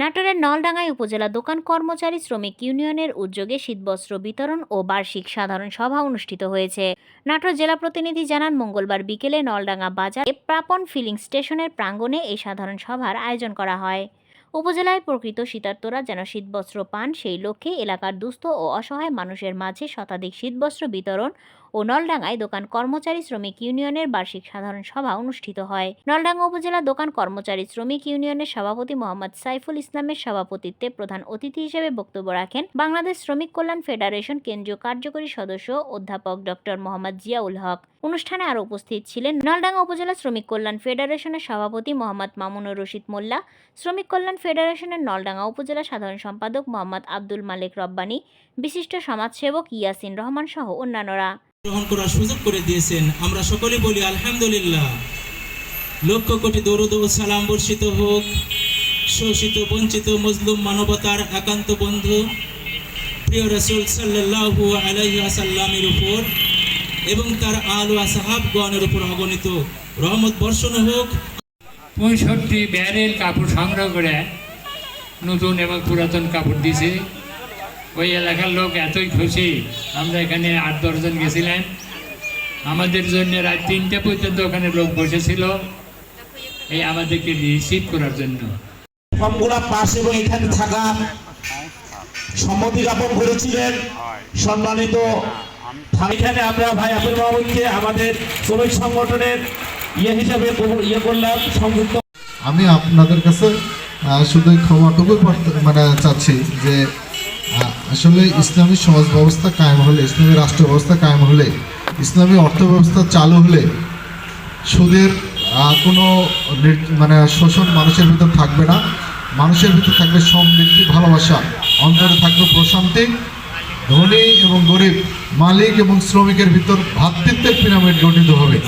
নাটোরের নলডাঙ্গায় উপজেলা দোকান কর্মচারী শ্রমিক ইউনিয়নের উদ্যোগে শীতবস্ত্র বিতরণ ও বার্ষিক সাধারণ সভা অনুষ্ঠিত হয়েছে। নাটোর জেলা প্রতিনিধি জানান, মঙ্গলবার বিকেলে নলডাঙ্গা বাজার প্রাপন ফিলিং স্টেশনের প্রাঙ্গণে এই সাধারণ সভার আয়োজন করা হয়। উপজেলায় প্রকৃত শীতার্তরা যেন শীতবস্ত্র পান, সেই লক্ষ্যে এলাকার দুস্থ ও অসহায় মানুষের মাঝে শতাধিক শীতবস্ত্র বিতরণ ও নলডাঙ্গায় দোকান কর্মচারী শ্রমিক ইউনিয়নের বার্ষিক সাধারণ সভা অনুষ্ঠিত হয়। নলডাঙ্গা উপজেলা দোকান কর্মচারী শ্রমিক ইউনিয়নের সভাপতি মোহাম্মদ সাইফুল ইসলামের সভাপতিত্বে প্রধান অতিথি হিসেবে বক্তব্য রাখেন বাংলাদেশ শ্রমিক কল্যাণ ফেডারেশন কেন্দ্রীয় কার্যকরী সদস্য অধ্যাপক ডক্টর মোহাম্মদ জিয়াউল হক। অনুষ্ঠানে আরও উপস্থিত ছিলেন নলডাঙ্গা উপজেলা শ্রমিক কল্যাণ ফেডারেশনের সভাপতি মোহাম্মদ মামুনুর রশিদ মোল্লা, শ্রমিক কল্যাণ ফেডারেশনের নলডাঙ্গা উপজেলা সাধারণ সম্পাদক মোহাম্মদ আব্দুল মালিক রব্বানী, বিশিষ্ট সমাজসেবক ইয়াসিন রহমান সহ অন্যান্যরা। গ্রহণ করার সুযোগ করে দিয়েছেন, আমরা সকলে বলি আলহামদুলিল্লাহ। লক্ষ কোটি দরুদ ও সালাম বর্ষিত হোক শোষিত বঞ্চিত মজলুম মানবতার একান্ত বন্ধু প্রিয় রাসূল সাল্লাল্লাহু আলাইহি ওয়াসাল্লামের উপর এবং তার আল ও আসহাবগণের উপর অগণিত রহমত বর্ষণ হোক। 65 ব্যারেল কাপড় সংগ্রহ করে নতুন এবং পুরাতন কাপড় দিছে। ওই এলাকার লোক এতই খুশি, আমরা এখানে 8-10 জন গেছিলাম। আমাদের জন্য রাত 3টা পর্যন্ত ওখানে লোক বসেছিল এই আমাদেরকে রিসিভ করার জন্য। ফর্মগুলা পাস এবং এখানে থাকা সম্মতি জ্ঞাপন করেছিলেন সম্মানিত। এখানে আমরা ভাই আবুল মাহমুদকে আমাদের শ্রমিক সংগঠনের হিসাবে করলাম সংযুক্ত। আমি আপনাদের কাছে শুধু ক্ষমাটুকু চাচ্ছি যে আসলে ইসলামী সমাজ ব্যবস্থা কায়েম হলে, ইসলামী রাষ্ট্র ব্যবস্থা কায়েম হলে, ইসলামী অর্থ ব্যবস্থা চালু হলে সুদের কোনো শোষণ মানুষের ভিতর থাকবে না। মানুষের ভিতর থাকবে সমৃদ্ধি, ভালোবাসা, অন্তরে থাকবে প্রশান্তি। ধনী এবং গরিব, মালিক এবং শ্রমিকের ভিতর ভ্রাতৃত্বের পিরামিড গঠিত হবে।